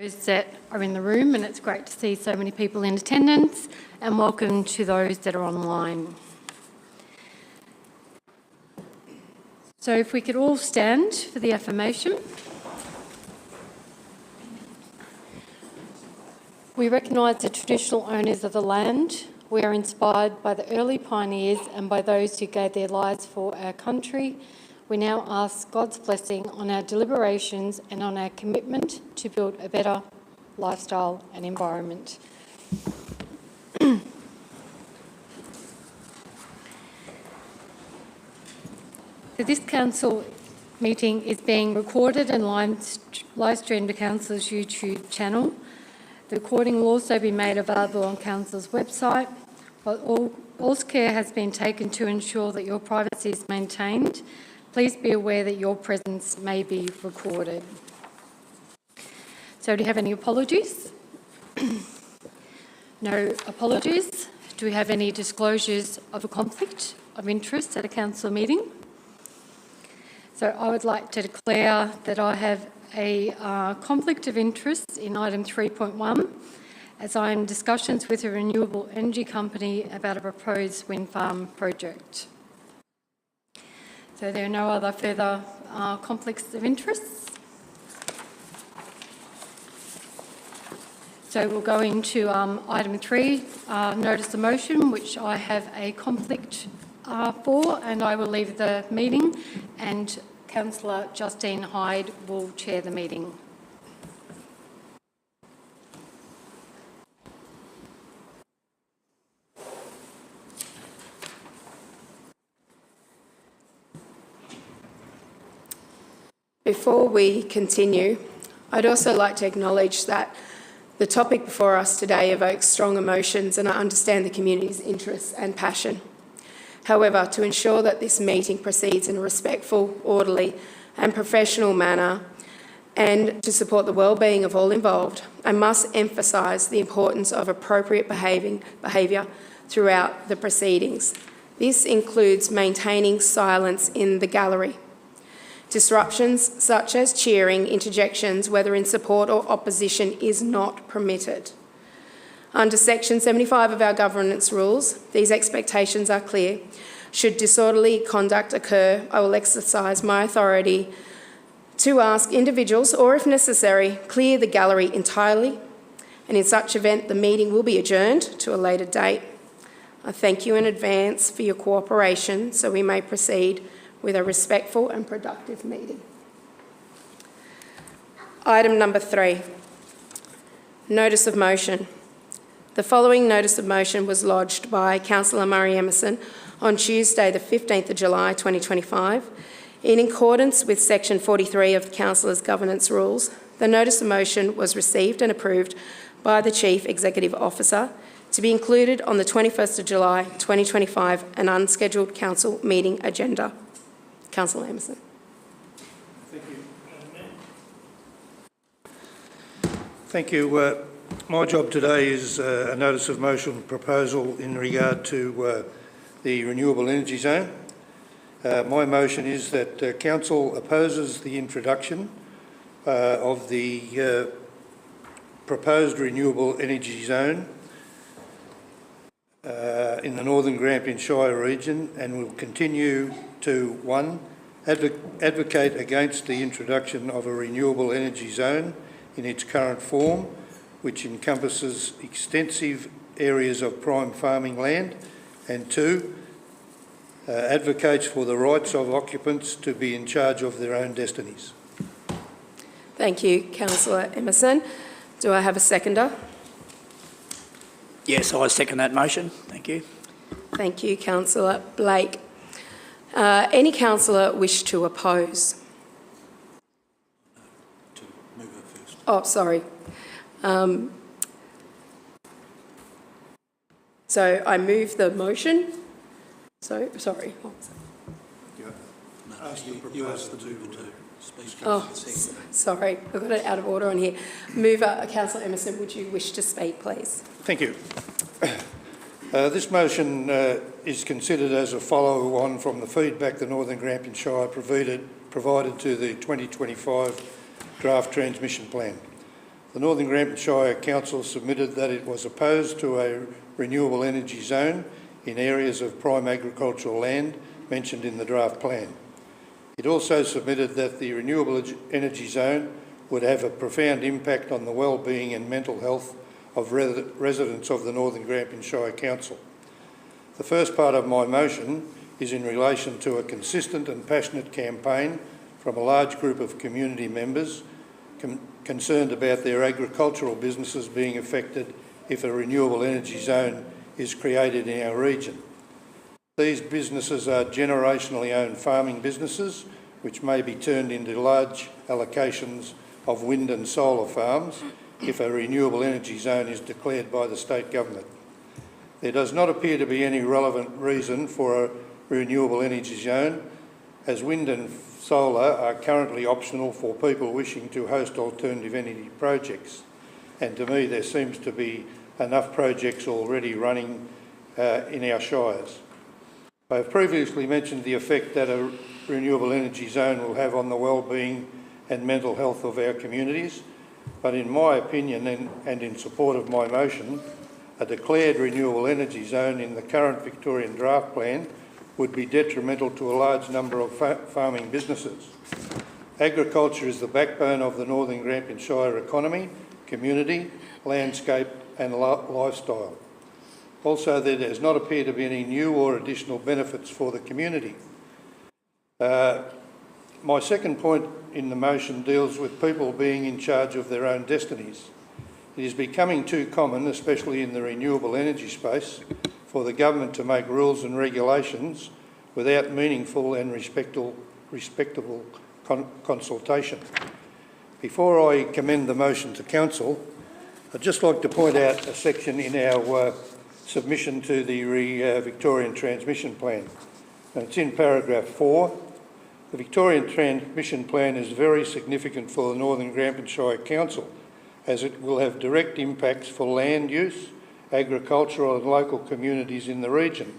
Those that are in the room, and it's great to see so many people in attendance, and welcome to those that are online. So if we could all stand for the affirmation. We recognise the traditional owners of the land. We are inspired by the early pioneers and by those who gave their lives for our country. We now ask God's blessing on our deliberations and on our commitment to build a better lifestyle and environment. So this council meeting is being recorded and live streamed to Council's YouTube channel. The recording will also be made available on Council's website. While all care has been taken to ensure that your privacy is maintained, please be aware that your presence may be recorded. So do you have any apologies? No apologies. Do we have any disclosures of a conflict of interest at a council meeting? So I would like to declare that I have a conflict of interest in item 3.1 as I am in discussions with a renewable energy company about a proposed wind farm project. So there are no other further conflicts of interest. So we'll go into item 3, notice of motion, which I have a conflict for, and I will leave the meeting, and Councillor Justine Hyde will chair the meeting. Before we continue, I'd also like to acknowledge that the topic before us today evokes strong emotions, and I understand the community's interests and passion. However, to ensure that this meeting proceeds in a respectful, orderly and professional manner, and to support the well-being of all involved, I must emphasise the importance of appropriate behaviour throughout the proceedings. This includes maintaining silence in the gallery. Disruptions such as cheering, interjections, whether in support or opposition, is not permitted. Under Section 75 of our governance rules, these expectations are clear. Should disorderly conduct occur, I will exercise my authority to ask individuals, or if necessary, clear the gallery entirely, and in such event the meeting will be adjourned to a later date. I thank you in advance for your cooperation so we may proceed with a respectful and productive meeting. Item number 3, notice of motion. The following notice of motion was lodged by Councillor Murray Emerson on Tuesday the 15th of July 2025. In accordance with Section 43 of the Councillor's Governance Rules, the notice of motion was received and approved by the Chief Executive Officer to be included on the 21st of July 2025 an unscheduled council meeting agenda. Councillor Emerson. Thank you. Thank you. My job today is a notice of motion proposal in regard to the renewable energy zone. My motion is that Council opposes the introduction of the proposed renewable energy zone in the northern Grampians Shire region, and will continue to 1. Advocate against the introduction of a renewable energy zone in its current form, which encompasses extensive areas of prime farming land, and 2. Advocates for the rights of occupants to be in charge of their own destinies. Thank you, Councillor Emerson. Do I have a seconder? Yes, I second that motion. Thank you. Thank you, Councillor Blake. Any councillor wish to oppose? To move it first. Oh, sorry. So I move the motion. So, sorry. You asked the mover to speak. Oh, sorry. I've got it out of order on here. Mover, Councillor Emerson, would you wish to speak, please? Thank you. This motion is considered as a follow-on from the feedback the Northern Grampians Shire provided to the 2025 draft transmission plan. the Northern Grampians Shire Council submitted that it was opposed to a renewable energy zone in areas of prime agricultural land mentioned in the draft plan. It also submitted that the renewable energy zone would have a profound impact on the well-being and mental health of residents of the Northern Grampians Shire Council. The first part of my motion is in relation to a consistent and passionate campaign from a large group of community members concerned about their agricultural businesses being affected if a renewable energy zone is created in our region. These businesses are generationally owned farming businesses which may be turned into large allocations of wind and solar farms if a renewable energy zone is declared by the state government. There does not appear to be any relevant reason for a renewable energy zone, as wind and solar are currently optional for people wishing to host alternative energy projects. And to me, there seems to be enough projects already running in our shires. I have previously mentioned the effect that a renewable energy zone will have on the well-being and mental health of our communities, but in my opinion and in support of my motion, a declared renewable energy zone in the current Victorian draft plan would be detrimental to a large number of farming businesses. Agriculture is the backbone of the Northern Grampians Shire economy, community, landscape and lifestyle. Also, there does not appear to be any new or additional benefits for the community. My second point in the motion deals with people being in charge of their own destinies. It is becoming too common, especially in the renewable energy space, for the government to make rules and regulations without meaningful and respectable consultation. Before I commend the motion to Council, I'd just like to point out a section in our submission to the Victorian Transmission Plan. And it's in paragraph 4. The Victorian Transmission Plan is very significant for the Northern Grampians Shire Council, as it will have direct impacts for land use, agricultural and local communities in the region.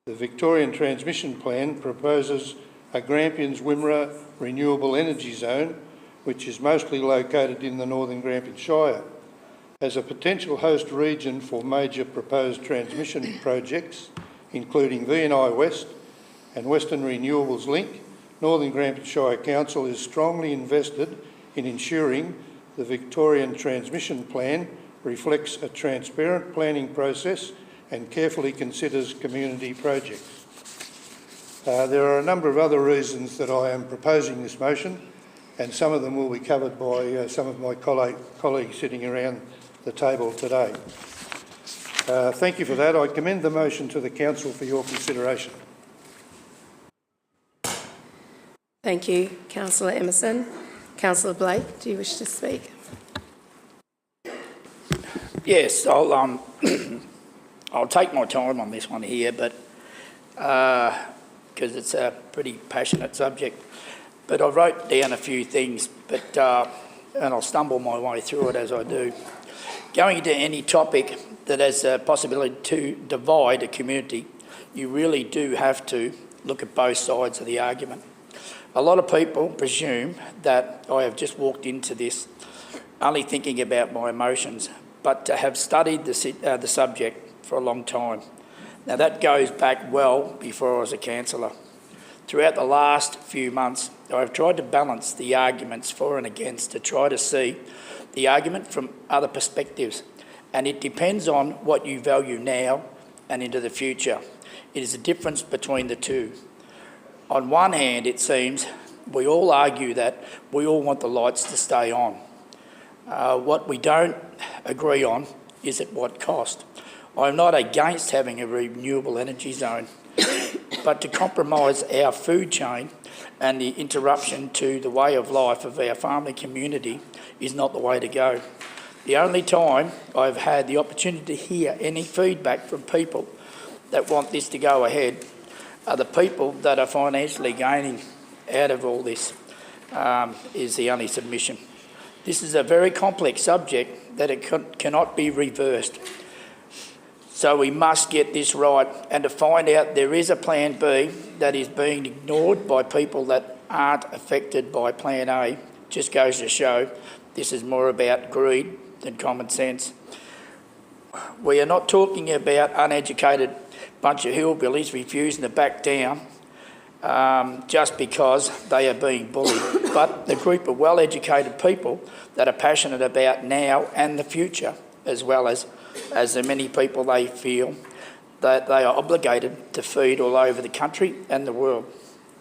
The Victorian Transmission Plan proposes a Grampians Wimmera Renewable Energy Zone, which is mostly located in the Northern Grampians Shire. As a potential host region for major proposed transmission projects, including VNI West and Western Renewables Link, Northern Grampians Shire Council is strongly invested in ensuring the Victorian Transmission Plan reflects a transparent planning process and carefully considers community projects. There are a number of other reasons that I am proposing this motion, and some of them will be covered by some of my colleagues sitting around the table today. Thank you for that. I commend the motion to the Council for your consideration. Thank you, Councillor Emerson. Councillor Blake, do you wish to speak? Yes, I'll take my time on this one here, but because it's a pretty passionate subject. But I wrote down a few things, but and I'll stumble my way through it as I do. Going into any topic that has a possibility to divide a community, you really do have to look at both sides of the argument. A lot of people presume that I have just walked into this only thinking about my emotions, but to have studied the subject for a long time. Now that goes back well before I was a councillor. Throughout the last few months, I've tried to balance the arguments for and against to try to see the argument from other perspectives, and it depends on what you value now and into the future. It is a difference between the two. On one hand, it seems we all argue that we all want the lights to stay on. What we don't agree on is at what cost. I'm not against having a renewable energy zone, but to compromise our food chain and the interruption to the way of life of our farming community is not the way to go. The only time I've had the opportunity to hear any feedback from people that want this to go ahead are the people that are financially gaining out of all this, is the only submission. This is a very complex subject that it cannot be reversed. So we must get this right, and to find out there is a plan B that is being ignored by people that aren't affected by plan A just goes to show This is more about greed than common sense. We are not talking about uneducated bunch of hillbillies refusing to back down just because they are being bullied, but the group of well-educated people that are passionate about now and the future, as well as the many people they feel that they are obligated to feed all over the country and the world.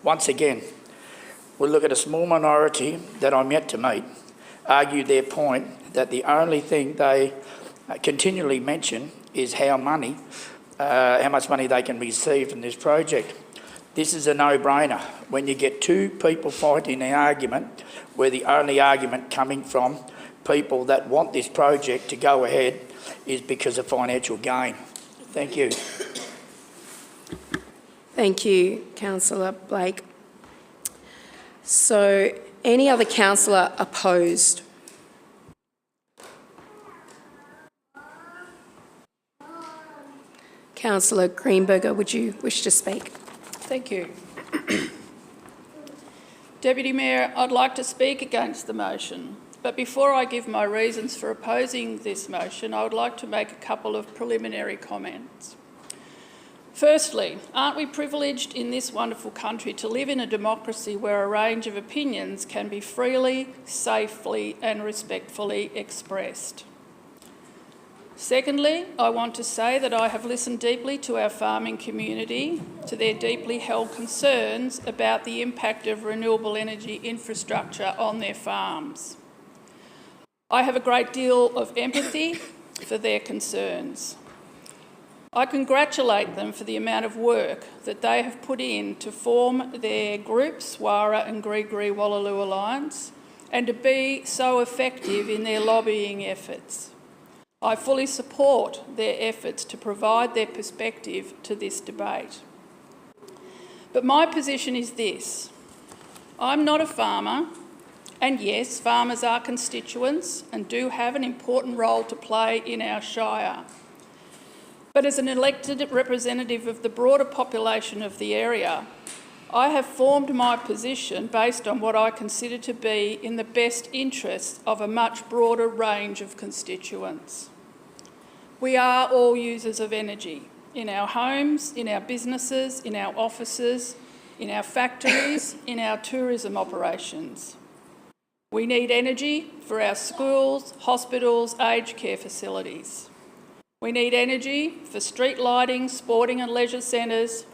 Once again, we look at a small minority that I'm yet to meet argue their point that the only thing they continually mention is how much money they can receive from this project. This is a no-brainer. When you get two people fighting an argument, where the only argument coming from people that want this project to go ahead is because of financial gain. Thank you. Thank you, Councillor Blake. So, any other councillor opposed? Councillor Greenberger, would you wish to speak? Thank you. Deputy Mayor, I'd like to speak against the motion, but before I give my reasons for opposing this motion, I would like to make a couple of preliminary comments. Firstly, aren't we privileged in this wonderful country to live in a democracy where a range of opinions can be freely, safely and respectfully expressed? Secondly, I want to say that I have listened deeply to our farming community, to their deeply held concerns about the impact of renewable energy infrastructure on their farms. I have a great deal of empathy for their concerns. I congratulate them for the amount of work that they have put in to form their group, Swara and Gree Wallaloo Alliance, and to be so effective in their lobbying efforts. I fully support their efforts to provide their perspective to this debate. But my position is this: I'm not a farmer, and yes, farmers are constituents and do have an important role to play in our shire. But as an elected representative of the broader population of the area, I have formed my position based on what I consider to be in the best interests of a much broader range of constituents. We are all users of energy in our homes, in our businesses, in our offices, in our factories, in our tourism operations. We need energy for our schools, hospitals, aged care facilities. We need energy for street lighting, sporting and leisure centres.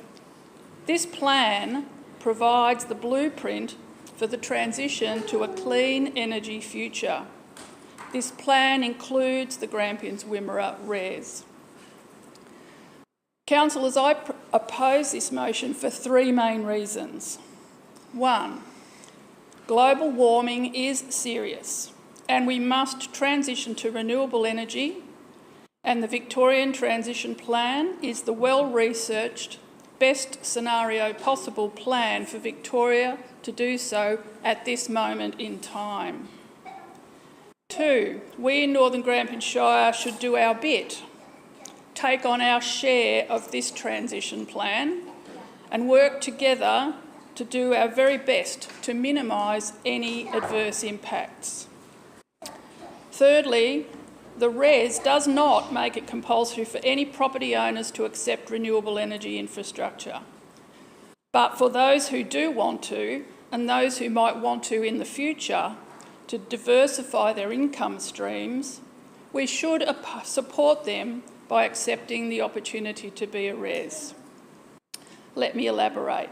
This plan provides the blueprint for the transition to a clean energy future. This plan includes the Grampians Wimmera RES. Councillors, I oppose this motion for three main reasons. One, global warming is serious and we must transition to renewable energy, and the Victorian Transition Plan is the well-researched, best scenario possible plan for Victoria to do so at this moment in time. Two, we in Northern Grampians Shire should do our bit, take on our share of this transition plan and work together to do our very best to minimise any adverse impacts. Thirdly, the RES does not make it compulsory for any property owners to accept renewable energy infrastructure. But for those who do want to, and those who might want to in the future, to diversify their income streams, we should support them by accepting the opportunity to be a RES. Let me elaborate.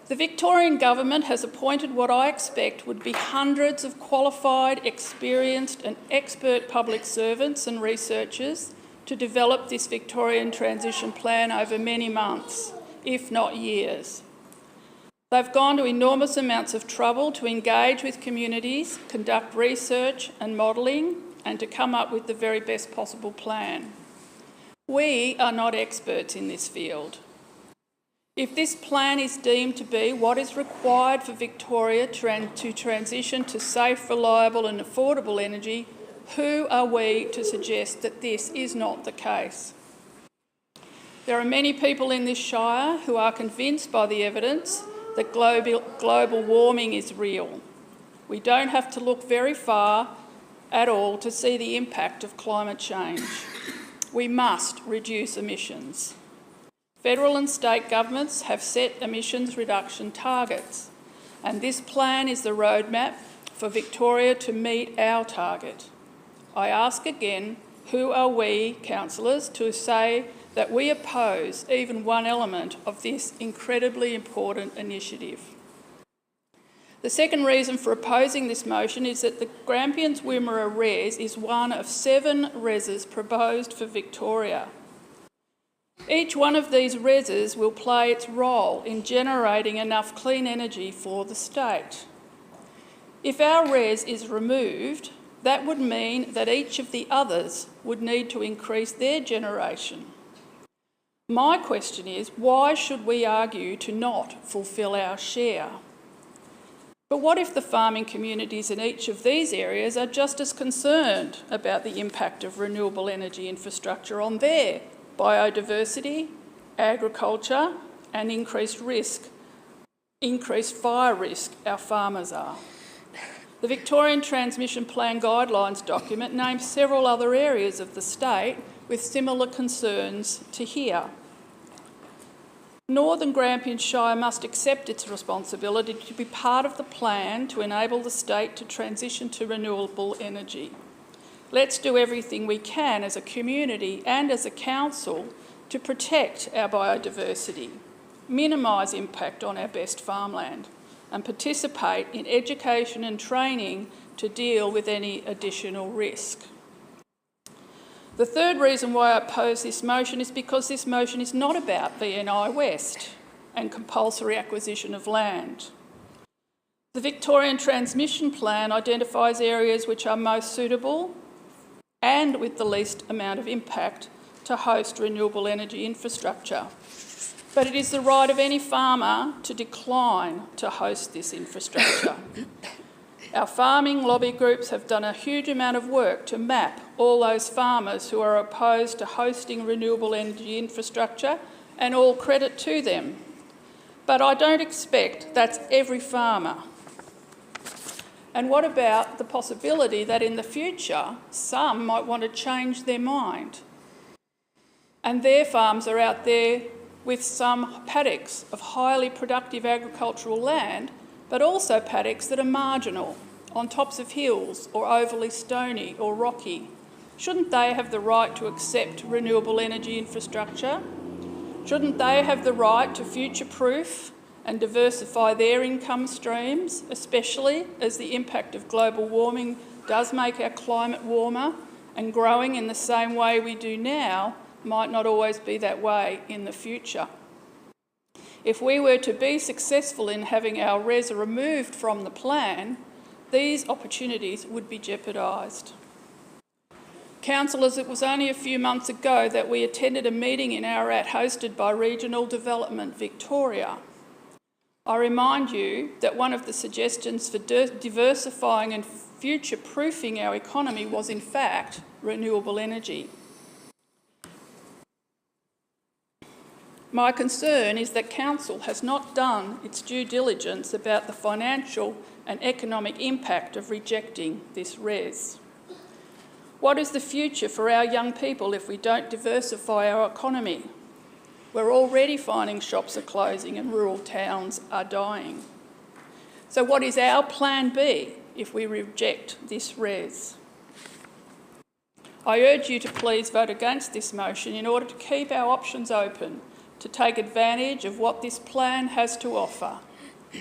The Victorian Government has appointed what I expect would be hundreds of qualified, experienced and expert public servants and researchers to develop this Victorian Transition Plan over many months, if not years. They've gone to enormous amounts of trouble to engage with communities, conduct research and modelling, and to come up with the very best possible plan. We are not experts in this field. If this plan is deemed to be what is required for Victoria to transition to safe, reliable and affordable energy, who are we to suggest that this is not the case? There are many people in this shire who are convinced by the evidence that global warming is real. We don't have to look very far at all to see the impact of climate change. We must reduce emissions. Federal and state governments have set emissions reduction targets, and this plan is the roadmap for Victoria to meet our target. I ask again, who are we, councillors, to say that we oppose even one element of this incredibly important initiative? The second reason for opposing this motion is that the Grampians Wimmera RES is one of 7 RESs proposed for Victoria. Each one of these RESs will play its role in generating enough clean energy for the state. If our RES is removed, that would mean that each of the others would need to increase their generation. My question is, why should we argue to not fulfil our share? But what if the farming communities in each of these areas are just as concerned about the impact of renewable energy infrastructure on their biodiversity, agriculture, and increased fire risk our farmers are? The Victorian Transmission Plan Guidelines document names several other areas of the state with similar concerns to here. Northern Grampians Shire must accept its responsibility to be part of the plan to enable the state to transition to renewable energy. Let's do everything we can as a community and as a council to protect our biodiversity, minimise impact on our best farmland, and participate in education and training to deal with any additional risk. The third reason why I oppose this motion is because this motion is not about VNI West and compulsory acquisition of land. The Victorian Transmission Plan identifies areas which are most suitable and with the least amount of impact to host renewable energy infrastructure. But it is the right of any farmer to decline to host this infrastructure. Our farming lobby groups have done a huge amount of work to map all those farmers who are opposed to hosting renewable energy infrastructure, and all credit to them. But I don't expect that's every farmer. And what about the possibility that in the future some might want to change their mind and their farms are out there with some paddocks of highly productive agricultural land, but also paddocks that are marginal, on tops of hills or overly stony or rocky? Shouldn't they have the right to accept renewable energy infrastructure? Shouldn't they have the right to future-proof and diversify their income streams, especially as the impact of global warming does make our climate warmer, and growing in the same way we do now might not always be that way in the future? If we were to be successful in having our RES removed from the plan, these opportunities would be jeopardised. Councillors, it was only a few months ago that we attended a meeting in Ararat hosted by Regional Development Victoria. I remind you that one of the suggestions for diversifying and future-proofing our economy was in fact renewable energy. My concern is that Council has not done its due diligence about the financial and economic impact of rejecting this RES. What is the future for our young people if we don't diversify our economy? We're already finding shops are closing and rural towns are dying. So what is our plan B if we reject this RES? I urge you to please vote against this motion in order to keep our options open, to take advantage of what this plan has to offer,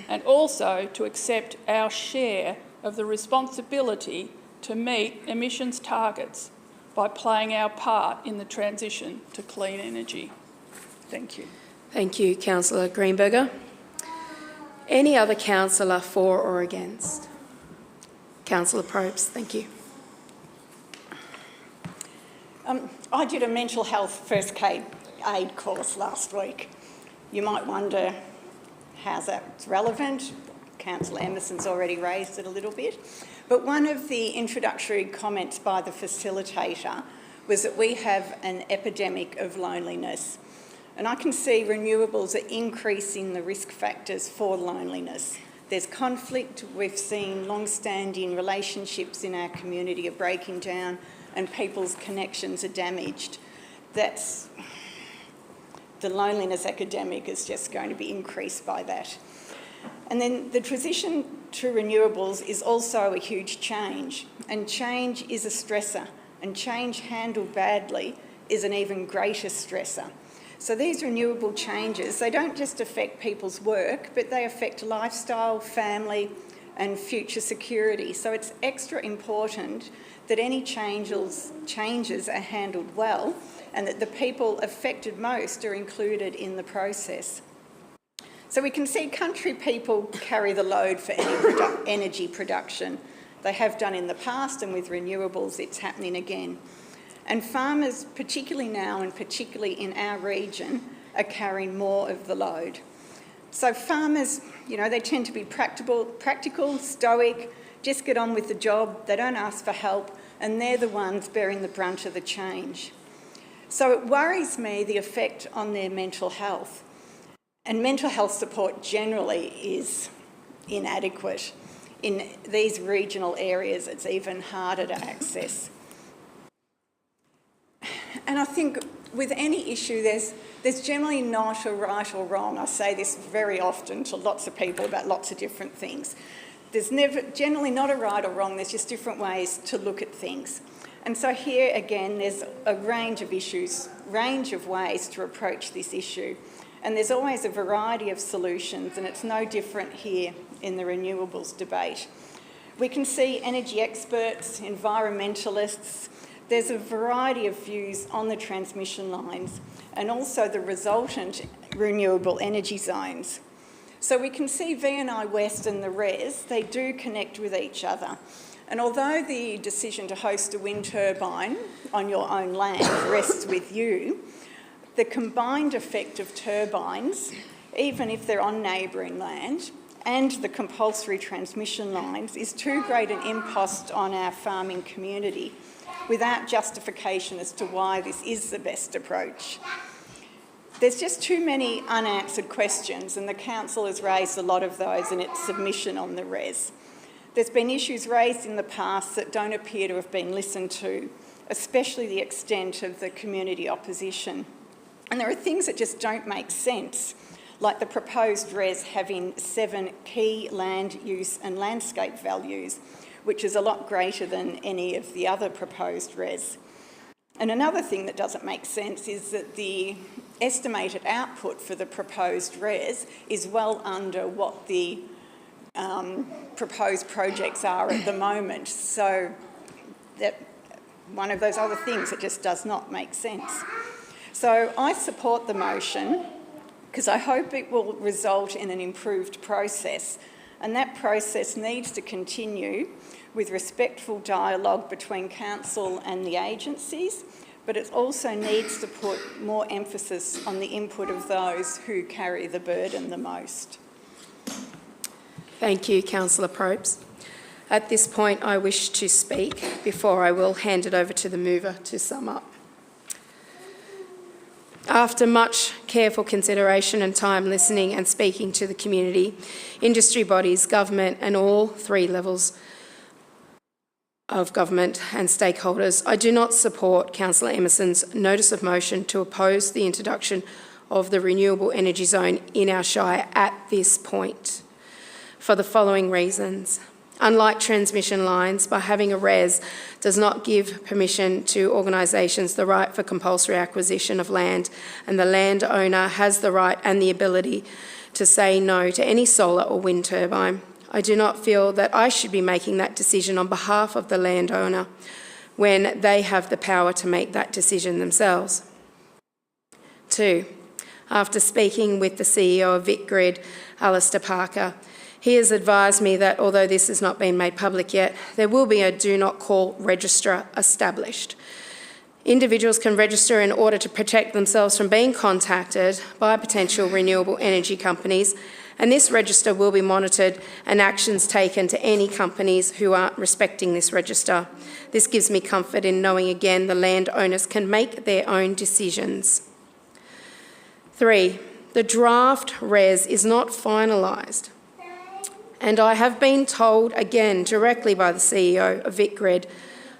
and also to accept our share of the responsibility to meet emissions targets by playing our part in the transition to clean energy. Thank you. Thank you, Councillor Greenberger. Any other councillor for or against? Councillor Probst, thank you. I did a mental health first aid course last week. You might wonder how's that relevant. Councillor Emerson's already raised it a little bit. But one of the introductory comments by the facilitator was that we have an epidemic of loneliness. And I can see renewables are increasing the risk factors for loneliness. There's conflict. We've seen long-standing relationships in our community are breaking down and people's connections are damaged. That's the loneliness epidemic is just going to be increased by that. And then the transition to renewables is also a huge change, and change is a stressor, and change handled badly is an even greater stressor. So these renewable changes, they don't just affect people's work, but they affect lifestyle, family, and future security. So it's extra important that any changes are handled well and that the people affected most are included in the process. So we can see country people carry the load for any energy production. They have done in the past, and with renewables it's happening again. And farmers, particularly now and particularly in our region, are carrying more of the load. So farmers, they tend to be practical, stoic, just get on with the job, they don't ask for help, and they're the ones bearing the brunt of the change. So it worries me the effect on their mental health. And mental health support generally is inadequate. In these regional areas, it's even harder to access. And I think with any issue, there's generally not a right or wrong. I say this very often to lots of people about lots of different things. There's generally not a right or wrong, there's just different ways to look at things. And so here again, there's a range of issues, range of ways to approach this issue. And there's always a variety of solutions, and it's no different here in the renewables debate. We can see energy experts, environmentalists. There's a variety of views on the transmission lines and also the resultant renewable energy zones. So we can see V&I West and the RES, they do connect with each other. And although the decision to host a wind turbine on your own land rests with you, the combined effect of turbines, even if they're on neighbouring land, and the compulsory transmission lines is too great an impost on our farming community without justification as to why this is the best approach. There's just too many unanswered questions, and the council has raised a lot of those in its submission on the RES. There's been issues raised in the past that don't appear to have been listened to, especially the extent of the community opposition. And there are things that just don't make sense, like the proposed RES having 7 key land use and landscape values, which is a lot greater than any of the other proposed RES. And another thing that doesn't make sense is that the estimated output for the proposed RES is well under what the proposed projects are at the moment. So that one of those other things that just does not make sense. So I support the motion because I hope it will result in an improved process, and that process needs to continue with respectful dialogue between council and the agencies, but it also needs to put more emphasis on the input of those who carry the burden the most. Thank you, Councillor Probst. At this point, I wish to speak before I will hand it over to the mover to sum up. After much careful consideration and time listening and speaking to the community, industry bodies, government and all 3 levels of government and stakeholders, I do not support Councillor Emerson's notice of motion to oppose the introduction of the renewable energy zone in our Shire at this point, for the following reasons. Unlike transmission lines, by having a RES does not give permission to organisations the right for compulsory acquisition of land, and the landowner has the right and the ability to say no to any solar or wind turbine. I do not feel that I should be making that decision on behalf of the landowner when they have the power to make that decision themselves. 2, after speaking with the CEO of VicGrid, Alistair Parker, he has advised me that although this has not been made public yet, there will be a do not call register established. Individuals can register in order to protect themselves from being contacted by potential renewable energy companies, and this register will be monitored and actions taken to any companies who aren't respecting this register. This gives me comfort in knowing again the landowners can make their own decisions. 3, the draft RES is not finalised, And I have been told again directly by the CEO of VicGrid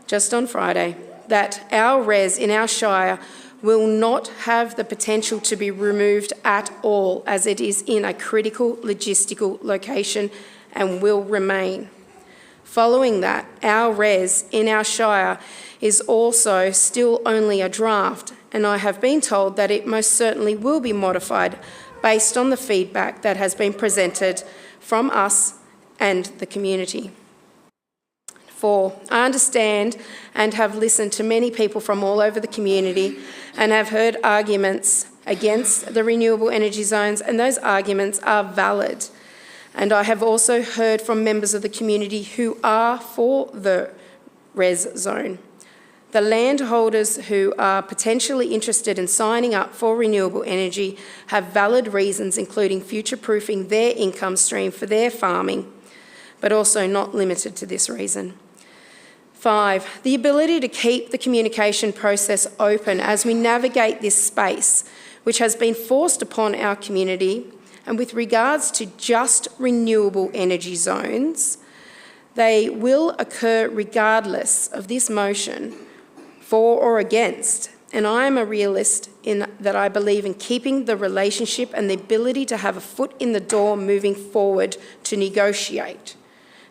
just on Friday that our RES in our Shire will not have the potential to be removed at all, as it is in a critical logistical location and will remain. Following that, our RES in our Shire is also still only a draft, and I have been told that it most certainly will be modified based on the feedback that has been presented from us and the community. 4, I understand and have listened to many people from all over the community and have heard arguments against the renewable energy zones, and those arguments are valid. And I have also heard from members of the community who are for the RES zone. The landholders who are potentially interested in signing up for renewable energy have valid reasons, including future-proofing their income stream for their farming, but also not limited to this reason. 5, the ability to keep the communication process open as we navigate this space, which has been forced upon our community. And with regards to just renewable energy zones, they will occur regardless of this motion, for or against. And I am a realist in that I believe in keeping the relationship and the ability to have a foot in the door moving forward to negotiate.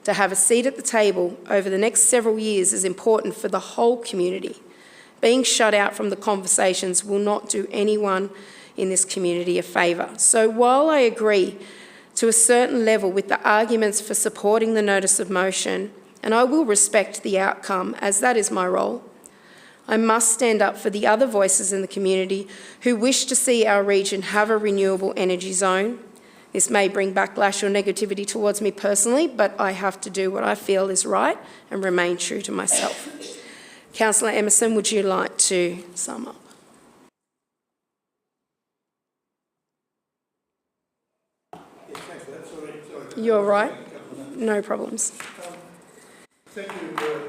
To have a seat at the table over the next several years is important for the whole community. Being shut out from the conversations will not do anyone in this community a favour. So while I agree to a certain level with the arguments for supporting the notice of motion, and I will respect the outcome as that is my role, I must stand up for the other voices in the community who wish to see our region have a renewable energy zone. This may bring backlash or negativity towards me personally, but I have to do what I feel is right and remain true to myself. Councillor Emerson, would you like to sum up? You're right. No problems. Thank you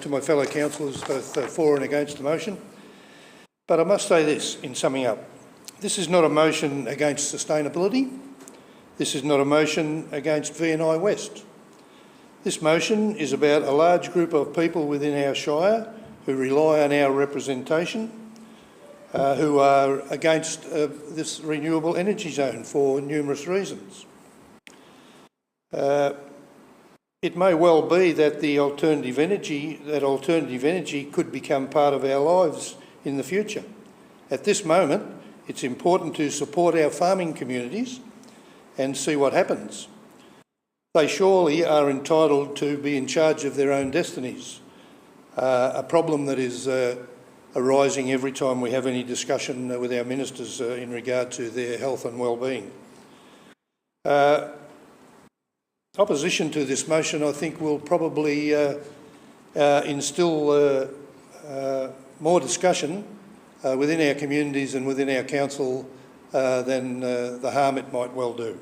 to my fellow councillors, both for and against the motion. But I must say this in summing up. This is not a motion against sustainability. This is not a motion against V&I West. This motion is about a large group of people within our Shire who rely on our representation, who are against this renewable energy zone for numerous reasons. It may well be that alternative energy could become part of our lives in the future. At this moment, it's important to support our farming communities and see what happens. They surely are entitled to be in charge of their own destinies, a problem that is arising every time we have any discussion with our ministers in regard to their health and well-being. Opposition to this motion, I think, will probably instill more discussion within our communities and within our council than the harm it might well do.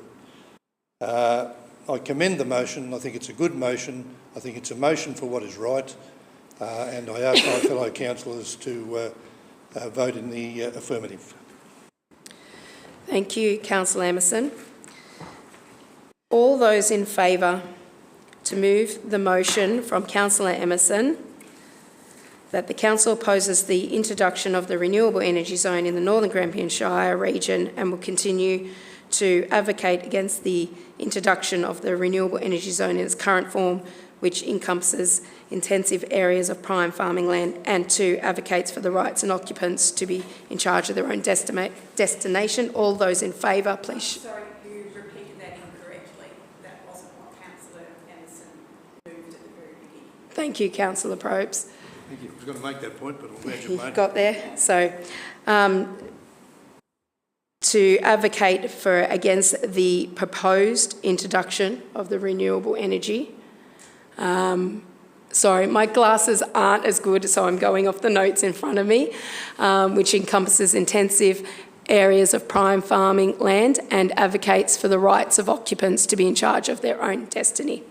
I commend the motion. I think it's a good motion. I think it's a motion for what is right, and I ask my fellow councillors to vote in the affirmative. Thank you, Councillor Emerson. All those in favour to move the motion from Councillor Emerson that the Council opposes the introduction of the renewable energy zone in the Northern Grampians Shire region and will continue to advocate against the introduction of the renewable energy zone in its current form, which encompasses intensive areas of prime farming land, and 2, advocates for the rights and occupants to be in charge of their own destination. All those in favour, please. Sorry, you repeated that incorrectly. That wasn't what Councillor Emerson moved at the very beginning. Thank you, Councillor Probst. Thank you. I was going to make that point, but I'm glad you made it. Got there. So, to advocate for against the proposed introduction of the renewable energy. Sorry, my glasses aren't as good, so I'm going off the notes in front of me, which encompasses intensive areas of prime farming land and advocates for the rights of occupants to be in charge of their own destiny.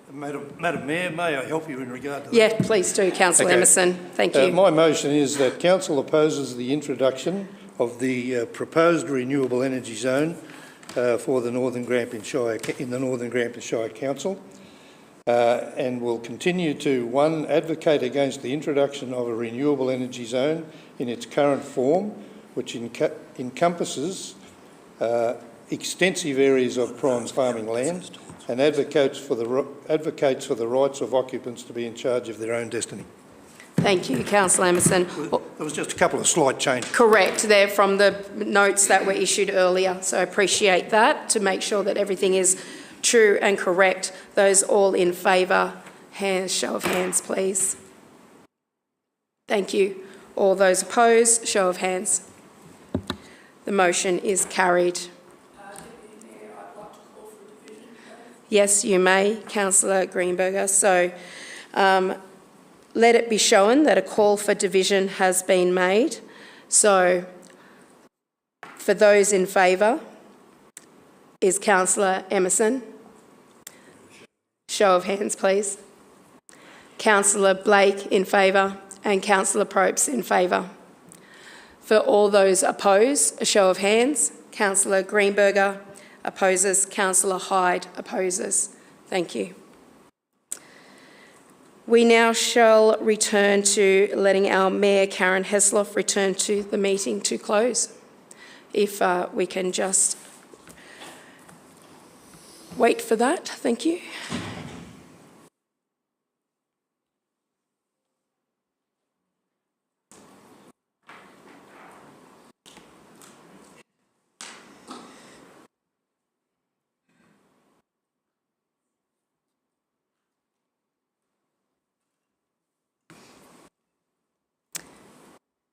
Madam Mayor, may I help you in regard to that? Yeah, please do, Councillor Emerson. Thank you. My motion is that Council opposes the introduction of the proposed renewable energy zone for the Northern Grampians Shire, in the Northern Grampians Shire Council, and will continue to, 1, advocate against the introduction of a renewable energy zone in its current form, which encompasses extensive areas of prime farming land, and advocates for the rights of occupants to be in charge of their own destiny. Thank you, Councillor Emerson. There was just a couple of slight changes. Correct, they're from the notes that were issued earlier, so I appreciate that to make sure that everything is true and correct. Those all in favour, show of hands, please. Thank you. All those opposed, show of hands. The motion is carried. Yes, you may, Councillor Greenberger. So let it be shown that a call for division has been made. So for those in favour is Councillor Emerson. Show of hands, please. Councillor Blake in favour and Councillor Probst in favour. For all those opposed, a show of hands. Councillor Greenberger opposes. Councillor Hyde opposes. Thank you. We now shall return to letting our Mayor Karen Hesloff return to the meeting to close. If we can just wait for that. Thank you.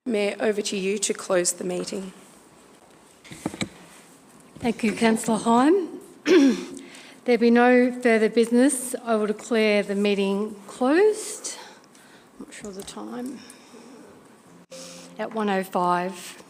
Mayor, over to you to close the meeting. Thank you, Councillor Hine. There be no further business. I will declare the meeting closed. I'm not sure of the time. At 1:05.